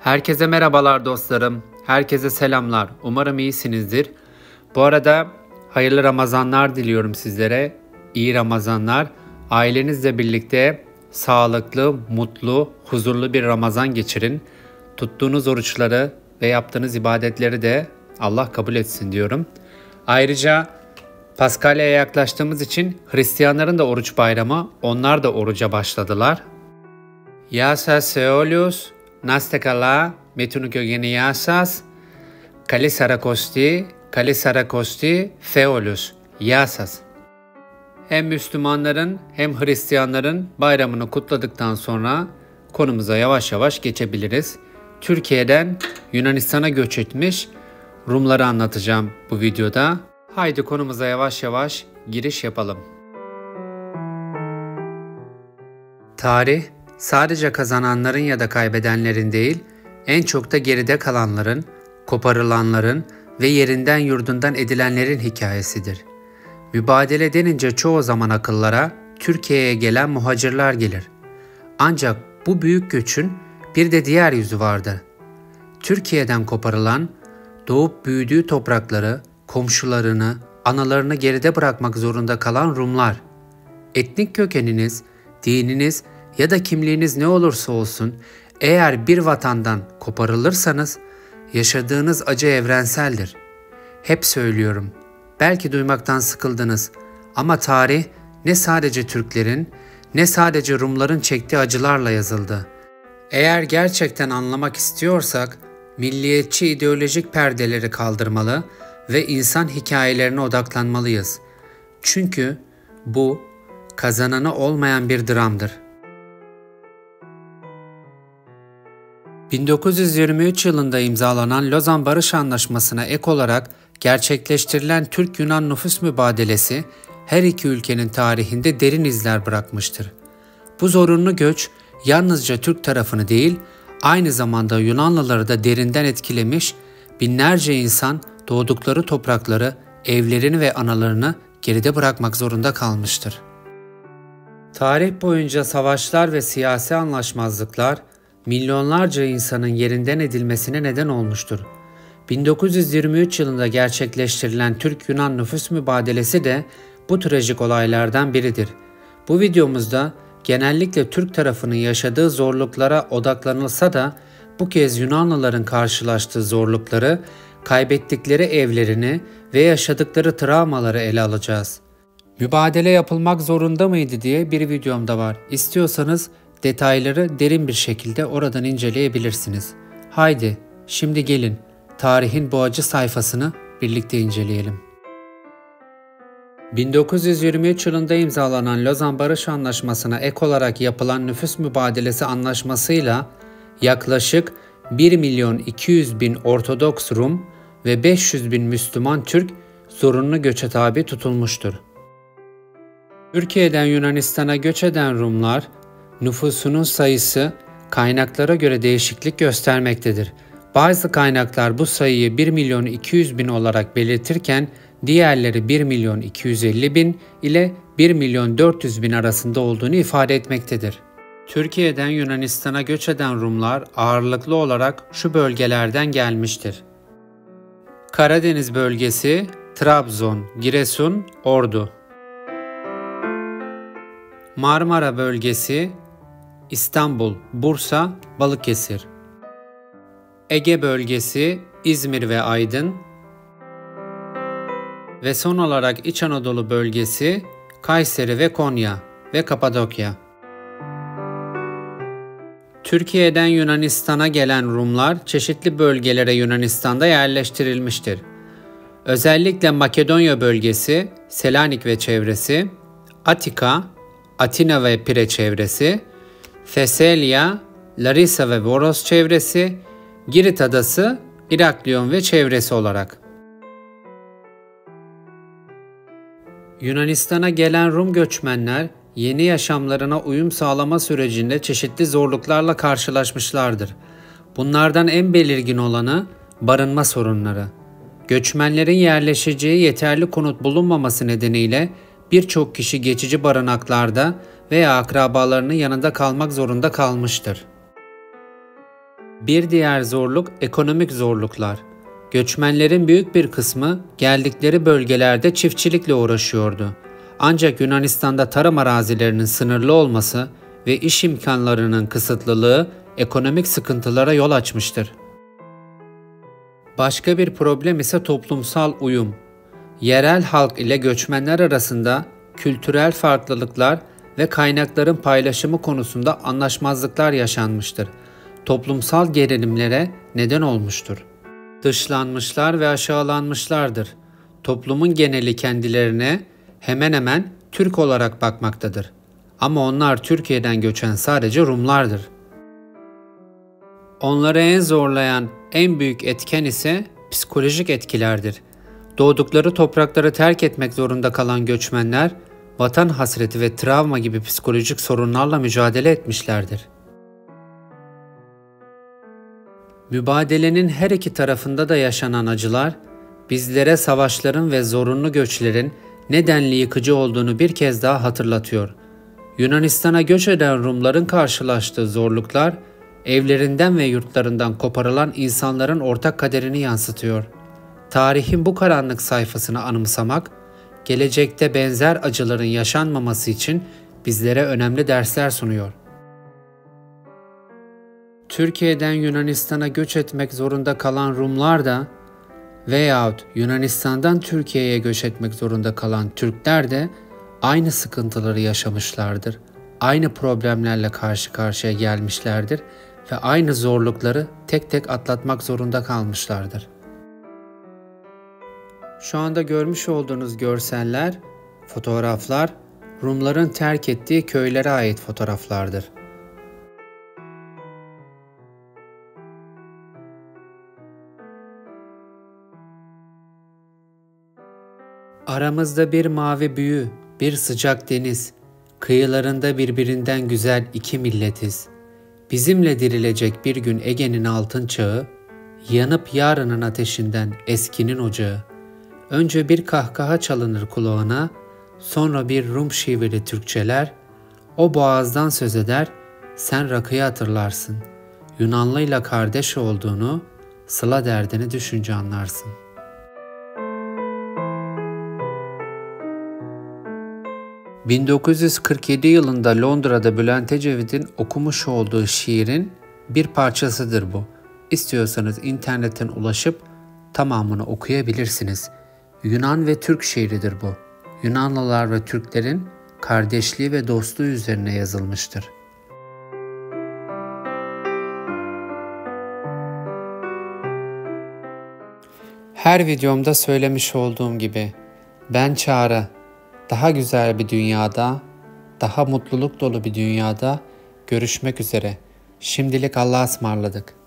Herkese merhabalar dostlarım. Herkese selamlar. Umarım iyisinizdir. Bu arada hayırlı Ramazanlar diliyorum sizlere. İyi Ramazanlar. Ailenizle birlikte sağlıklı, mutlu, huzurlu bir Ramazan geçirin. Tuttuğunuz oruçları ve yaptığınız ibadetleri de Allah kabul etsin diyorum. Ayrıca Paskalya'ya yaklaştığımız için Hristiyanların da oruç bayramı, onlar da oruca başladılar. Γεια σας σε όλους, να είστε καλά με την οικογένειά σας. Καλή Σαρακοστή σε όλους. Γεια σας. Hem Müslümanların hem Hristiyanların bayramını kutladıktan sonra konumuza yavaş yavaş geçebiliriz. Türkiye'den Yunanistan'a göç etmiş Rumları anlatacağım bu videoda. Haydi konumuza yavaş yavaş giriş yapalım. Tarih sadece kazananların ya da kaybedenlerin değil, en çok da geride kalanların, koparılanların ve yerinden yurdundan edilenlerin hikayesidir. Mübadele denince çoğu zaman akıllara Türkiye'ye gelen muhacirler gelir. Ancak bu büyük göçün bir de diğer yüzü vardır. Türkiye'den koparılan, doğup büyüdüğü toprakları, komşularını, analarını geride bırakmak zorunda kalan Rumlar. Etnik kökeniniz, dininiz ya da kimliğiniz ne olursa olsun, eğer bir vatandan koparılırsanız, yaşadığınız acı evrenseldir. Hep söylüyorum, belki duymaktan sıkıldınız ama tarih ne sadece Türklerin, ne sadece Rumların çektiği acılarla yazıldı. Eğer gerçekten anlamak istiyorsak, milliyetçi ideolojik perdeleri kaldırmalı ve insan hikayelerine odaklanmalıyız. Çünkü bu, kazananı olmayan bir dramdır. 1923 yılında imzalanan Lozan Barış Anlaşması'na ek olarak gerçekleştirilen Türk-Yunan nüfus mübadelesi her iki ülkenin tarihinde derin izler bırakmıştır. Bu zorunlu göç yalnızca Türk tarafını değil, aynı zamanda Yunanlıları da derinden etkilemiş, binlerce insan doğdukları toprakları, evlerini ve analarını geride bırakmak zorunda kalmıştır. Tarih boyunca savaşlar ve siyasi anlaşmazlıklar milyonlarca insanın yerinden edilmesine neden olmuştur. 1923 yılında gerçekleştirilen Türk-Yunan nüfus mübadelesi de bu trajik olaylardan biridir. Bu videomuzda genellikle Türk tarafının yaşadığı zorluklara odaklanılsa da bu kez Yunanlıların karşılaştığı zorlukları, kaybettikleri evlerini ve yaşadıkları travmaları ele alacağız. Mübadele yapılmak zorunda mıydı diye bir videomda var. İstiyorsanız detayları derin bir şekilde oradan inceleyebilirsiniz. Haydi, şimdi gelin tarihin bu acı sayfasını birlikte inceleyelim. 1923 yılında imzalanan Lozan Barış Anlaşması'na ek olarak yapılan nüfus mübadelesi anlaşmasıyla yaklaşık 1.200.000 Ortodoks Rum ve 500.000 Müslüman Türk zorunlu göçe tabi tutulmuştur. Türkiye'den Yunanistan'a göç eden Rumlar, nüfusunun sayısı kaynaklara göre değişiklik göstermektedir. Bazı kaynaklar bu sayıyı 1.200.000 olarak belirtirken diğerleri 1.250.000 ile 1.400.000 arasında olduğunu ifade etmektedir. Türkiye'den Yunanistan'a göç eden Rumlar ağırlıklı olarak şu bölgelerden gelmiştir. Karadeniz bölgesi, Trabzon, Giresun, Ordu. Marmara bölgesi, İstanbul, Bursa, Balıkesir. Ege bölgesi, İzmir ve Aydın. Ve son olarak İç Anadolu bölgesi, Kayseri ve Konya ve Kapadokya. Türkiye'den Yunanistan'a gelen Rumlar çeşitli bölgelere Yunanistan'da yerleştirilmiştir. Özellikle Makedonya bölgesi, Selanik ve çevresi, Atika, Atina ve Pire çevresi, Thessalya, Larisa ve Voros çevresi, Girit adası, İraklion ve çevresi olarak. Yunanistan'a gelen Rum göçmenler yeni yaşamlarına uyum sağlama sürecinde çeşitli zorluklarla karşılaşmışlardır. Bunlardan en belirgin olanı barınma sorunları. Göçmenlerin yerleşeceği yeterli konut bulunmaması nedeniyle birçok kişi geçici barınaklarda veya akrabalarının yanında kalmak zorunda kalmıştır. Bir diğer zorluk ekonomik zorluklar. Göçmenlerin büyük bir kısmı geldikleri bölgelerde çiftçilikle uğraşıyordu. Ancak Yunanistan'da tarım arazilerinin sınırlı olması ve iş imkanlarının kısıtlılığı ekonomik sıkıntılara yol açmıştır. Başka bir problem ise toplumsal uyum. Yerel halk ile göçmenler arasında kültürel farklılıklar ve kaynakların paylaşımı konusunda anlaşmazlıklar yaşanmıştır. Toplumsal gerilimlere neden olmuştur. Dışlanmışlar ve aşağılanmışlardır. Toplumun geneli kendilerine hemen hemen Türk olarak bakmaktadır. Ama onlar Türkiye'den göçen sadece Rumlardır. Onları en zorlayan, en büyük etken ise psikolojik etkilerdir. Doğdukları toprakları terk etmek zorunda kalan göçmenler, vatan hasreti ve travma gibi psikolojik sorunlarla mücadele etmişlerdir. Mübadelenin her iki tarafında da yaşanan acılar, bizlere savaşların ve zorunlu göçlerin nedenli yıkıcı olduğunu bir kez daha hatırlatıyor. Yunanistan'a göç eden Rumların karşılaştığı zorluklar, evlerinden ve yurtlarından koparılan insanların ortak kaderini yansıtıyor. Tarihin bu karanlık sayfasını anımsamak, gelecekte benzer acıların yaşanmaması için bizlere önemli dersler sunuyor. Türkiye'den Yunanistan'a göç etmek zorunda kalan Rumlar da veyahut Yunanistan'dan Türkiye'ye göç etmek zorunda kalan Türkler de aynı sıkıntıları yaşamışlardır. Aynı problemlerle karşı karşıya gelmişlerdir ve aynı zorlukları tek tek atlatmak zorunda kalmışlardır. Şu anda görmüş olduğunuz görseller, fotoğraflar Rumların terk ettiği köylere ait fotoğraflardır. Aramızda bir mavi büyü, bir sıcak deniz, kıyılarında birbirinden güzel iki milletiz. Bizimle dirilecek bir gün Ege'nin altın çağı, yanıp yarının ateşinden eskinin ocağı. Önce bir kahkaha çalınır kulağına, sonra bir Rum şiveli Türkçeler, o boğazdan söz eder, sen rakıyı hatırlarsın. Yunanlıyla kardeş olduğunu, sıla derdini düşünce anlarsın. ...1947 yılında Londra'da Bülent Ecevit'in okumuş olduğu şiirin bir parçasıdır bu. İstiyorsanız internetten ulaşıp tamamını okuyabilirsiniz. Yunan ve Türk şiiridir bu. Yunanlılar ve Türklerin kardeşliği ve dostluğu üzerine yazılmıştır. Her videomda söylemiş olduğum gibi, ben Çağrı, daha güzel bir dünyada, daha mutluluk dolu bir dünyada görüşmek üzere. Şimdilik Allah'a ısmarladık.